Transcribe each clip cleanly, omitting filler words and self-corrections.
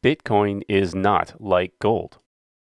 Bitcoin is not like gold.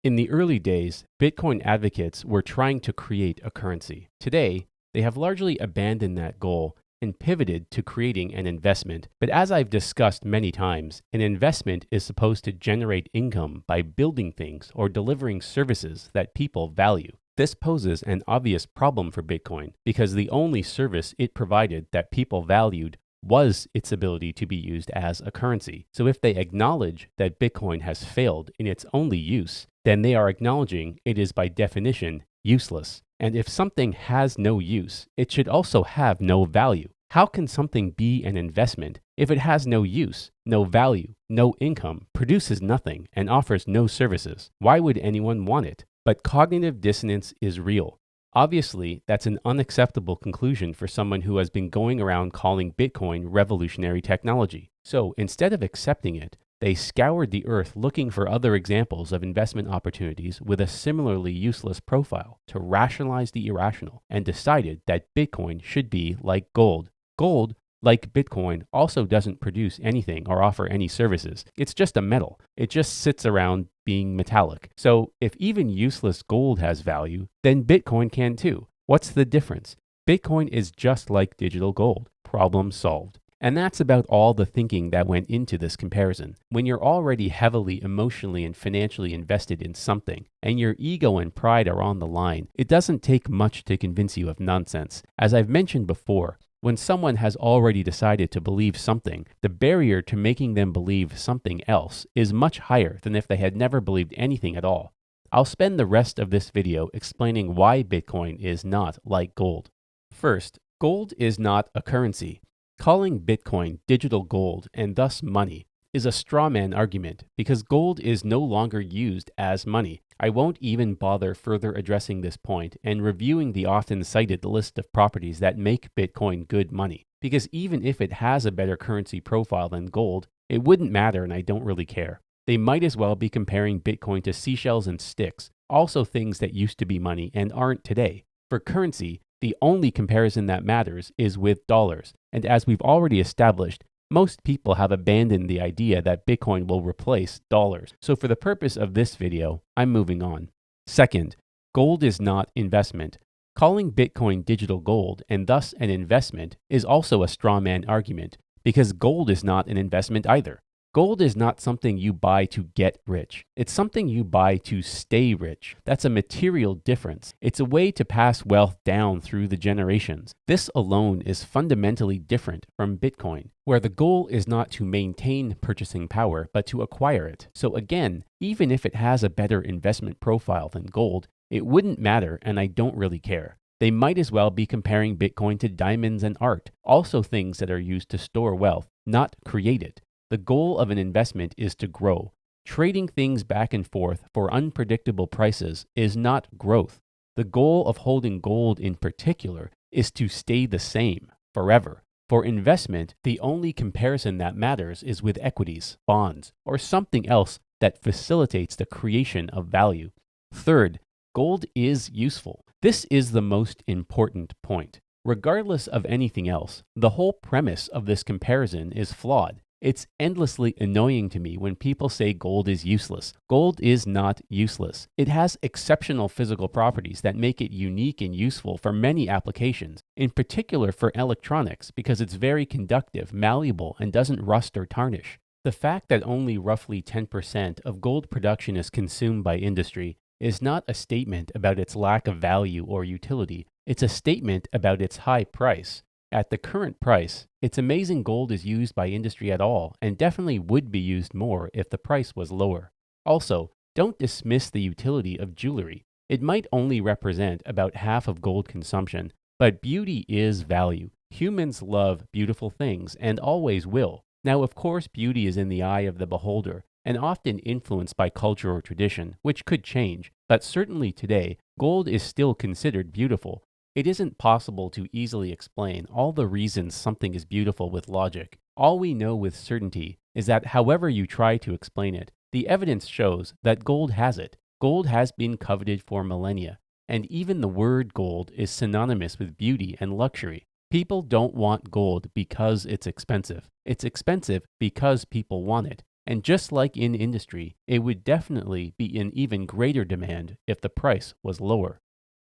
In the early days, Bitcoin advocates were trying to create a currency. Today, they have largely abandoned that goal and pivoted to creating an investment. But as I've discussed many times, an investment is supposed to generate income by building things or delivering services that people value. This poses an obvious problem for Bitcoin because the only service it provided that people valued was its ability to be used as a currency. So if they acknowledge that Bitcoin has failed in its only use, then they are acknowledging it is by definition useless. And if something has no use, it should also have no value. How can something be an investment if it has no use, no value, no income, produces nothing, and offers no services? Why would anyone want it? But cognitive dissonance is real. Obviously, that's an unacceptable conclusion for someone who has been going around calling Bitcoin revolutionary technology. So instead of accepting it, they scoured the earth looking for other examples of investment opportunities with a similarly useless profile to rationalize the irrational and decided that Bitcoin should be like gold. Gold, like Bitcoin, also doesn't produce anything or offer any services. It's just a metal. It just sits around being metallic. So if even useless gold has value, then Bitcoin can too. What's the difference? Bitcoin is just like digital gold. Problem solved. And that's about all the thinking that went into this comparison. When you're already heavily emotionally and financially invested in something, and your ego and pride are on the line, it doesn't take much to convince you of nonsense. As I've mentioned before, when someone has already decided to believe something, the barrier to making them believe something else is much higher than if they had never believed anything at all. I'll spend the rest of this video explaining why Bitcoin is not like gold. First, gold is not a currency. Calling Bitcoin digital gold and thus money is a straw man argument because gold is no longer used as money. I won't even bother further addressing this point and reviewing the often cited list of properties that make Bitcoin good money, because even if it has a better currency profile than gold, it wouldn't matter and I don't really care. They might as well be comparing Bitcoin to seashells and sticks, also things that used to be money and aren't today. For currency, the only comparison that matters is with dollars, and as we've already established, most people have abandoned the idea that Bitcoin will replace dollars. So for the purpose of this video, I'm moving on. Second, gold is not investment. Calling Bitcoin digital gold and thus an investment is also a straw man argument because gold is not an investment either. Gold is not something you buy to get rich. It's something you buy to stay rich. That's a material difference. It's a way to pass wealth down through the generations. This alone is fundamentally different from Bitcoin, where the goal is not to maintain purchasing power, but to acquire it. So again, even if it has a better investment profile than gold, it wouldn't matter and I don't really care. They might as well be comparing Bitcoin to diamonds and art, also things that are used to store wealth, not create it. The goal of an investment is to grow. Trading things back and forth for unpredictable prices is not growth. The goal of holding gold in particular is to stay the same forever. For investment, the only comparison that matters is with equities, bonds, or something else that facilitates the creation of value. Third, gold is useful. This is the most important point. Regardless of anything else, the whole premise of this comparison is flawed. It's endlessly annoying to me when people say gold is useless. Gold is not useless. It has exceptional physical properties that make it unique and useful for many applications, in particular for electronics because it's very conductive, malleable, and doesn't rust or tarnish. The fact that only roughly 10% of gold production is consumed by industry is not a statement about its lack of value or utility. It's a statement about its high price. At the current price, it's amazing gold is used by industry at all and definitely would be used more if the price was lower. Also, don't dismiss the utility of jewelry. It might only represent about half of gold consumption, but beauty is value. Humans love beautiful things and always will. Now, of course, beauty is in the eye of the beholder and often influenced by culture or tradition, which could change, but certainly today, gold is still considered beautiful. It isn't possible to easily explain all the reasons something is beautiful with logic. All we know with certainty is that however you try to explain it, the evidence shows that gold has it. Gold has been coveted for millennia, and even the word gold is synonymous with beauty and luxury. People don't want gold because it's expensive. It's expensive because people want it. And just like in industry, it would definitely be in even greater demand if the price was lower.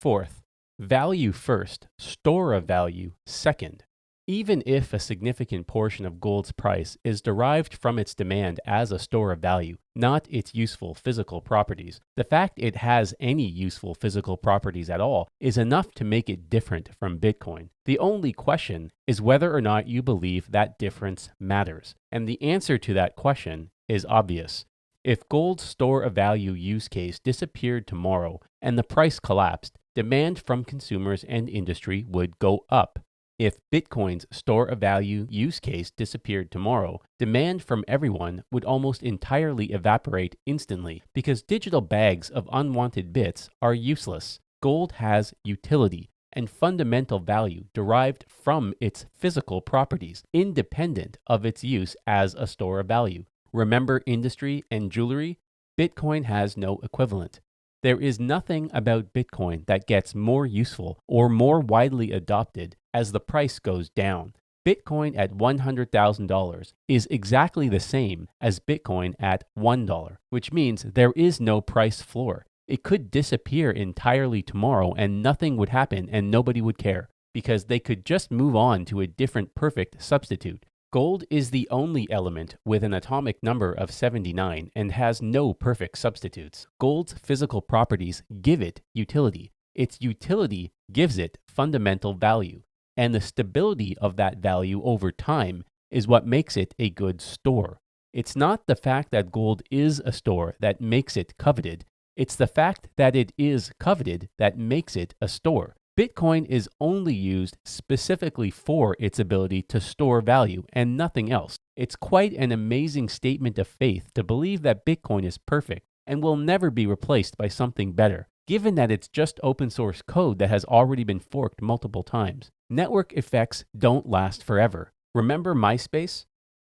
Fourth, value first, store of value second. Even if a significant portion of gold's price is derived from its demand as a store of value, not its useful physical properties, the fact it has any useful physical properties at all is enough to make it different from Bitcoin. The only question is whether or not you believe that difference matters. And the answer to that question is obvious. If gold's store of value use case disappeared tomorrow and the price collapsed, demand from consumers and industry would go up. If Bitcoin's store of value use case disappeared tomorrow, demand from everyone would almost entirely evaporate instantly because digital bags of unwanted bits are useless. Gold has utility and fundamental value derived from its physical properties, independent of its use as a store of value. Remember industry and jewelry? Bitcoin has no equivalent. There is nothing about Bitcoin that gets more useful or more widely adopted as the price goes down. Bitcoin at $100,000 is exactly the same as Bitcoin at $1, which means there is no price floor. It could disappear entirely tomorrow and nothing would happen and nobody would care because they could just move on to a different perfect substitute. Gold is the only element with an atomic number of 79 and has no perfect substitutes. Gold's physical properties give it utility. Its utility gives it fundamental value. And the stability of that value over time is what makes it a good store. It's not the fact that gold is a store that makes it coveted. It's the fact that it is coveted that makes it a store. Bitcoin is only used specifically for its ability to store value and nothing else. It's quite an amazing statement of faith to believe that Bitcoin is perfect and will never be replaced by something better, given that it's just open source code that has already been forked multiple times. Network effects don't last forever. Remember MySpace?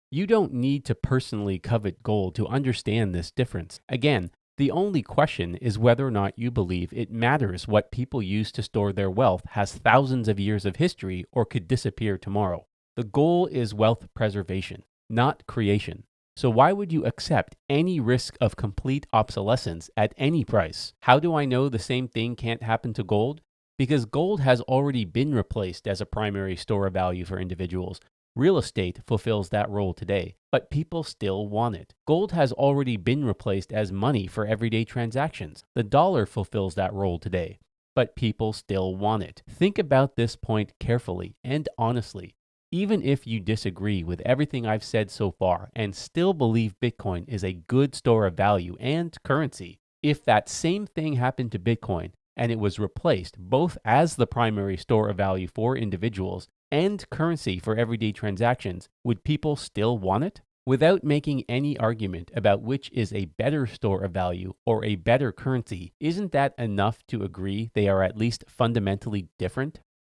You don't need to personally covet gold to understand this difference. Again, the only question is whether or not you believe it matters what people use to store their wealth has thousands of years of history or could disappear tomorrow. The goal is wealth preservation, not creation. So why would you accept any risk of complete obsolescence at any price? How do I know the same thing can't happen to gold? Because gold has already been replaced as a primary store of value for individuals. Real estate fulfills that role today, but people still want it. Gold has already been replaced as money for everyday transactions. The dollar fulfills that role today, but people still want it. Think about this point carefully and honestly. Even if you disagree with everything I've said so far and still believe Bitcoin is a good store of value and currency, if that same thing happened to Bitcoin and it was replaced both as the primary store of value for individuals and currency for everyday transactions, would people still want it? Without making any argument about which is a better store of value or a better currency, isn't that enough to agree they are at least fundamentally different?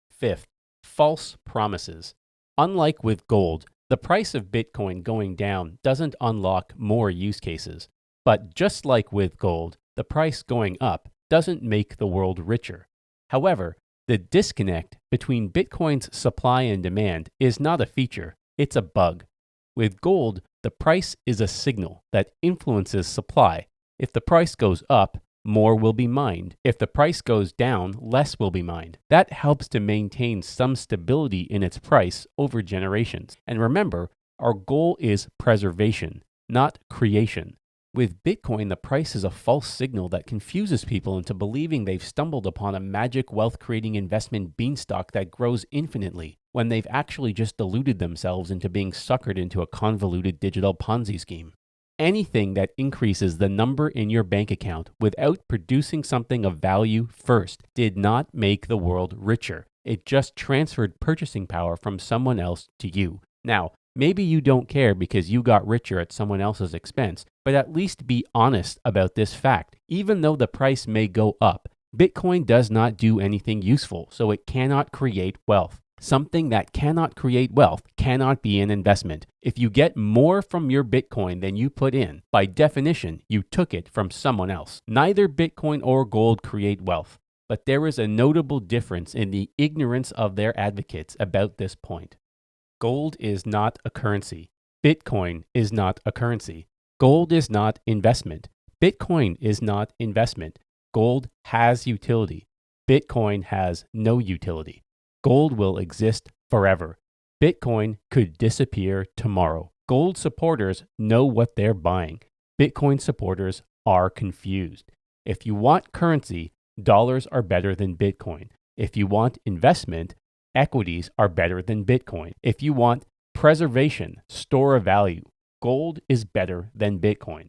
Fifth, false promises. Unlike with gold, the price of Bitcoin going down doesn't unlock more use cases. But just like with gold, the price going up doesn't make the world richer. However, the disconnect between Bitcoin's supply and demand is not a feature, it's a bug. With gold, the price is a signal that influences supply. If the price goes up, more will be mined. If the price goes down, less will be mined. That helps to maintain some stability in its price over generations. And remember, our goal is preservation, not creation. With Bitcoin, the price is a false signal that confuses people into believing they've stumbled upon a magic wealth-creating investment beanstalk that grows infinitely, when they've actually just deluded themselves into being suckered into a convoluted digital Ponzi scheme. Anything that increases the number in your bank account without producing something of value first did not make the world richer. It just transferred purchasing power from someone else to you. Now, maybe you don't care because you got richer at someone else's expense, but at least be honest about this fact. Even though the price may go up, Bitcoin does not do anything useful, so it cannot create wealth. Something that cannot create wealth cannot be an investment. If you get more from your Bitcoin than you put in, by definition, you took it from someone else. Neither Bitcoin or gold create wealth, but there is a notable difference in the ignorance of their advocates about this point. Gold is not a currency. Bitcoin is not a currency. Gold is not investment. Bitcoin is not investment. Gold has utility. Bitcoin has no utility. Gold will exist forever. Bitcoin could disappear tomorrow. Gold supporters know what they're buying. Bitcoin supporters are confused. If you want currency, dollars are better than Bitcoin. If you want investment, equities are better than Bitcoin. If you want preservation, store of value, gold is better than Bitcoin.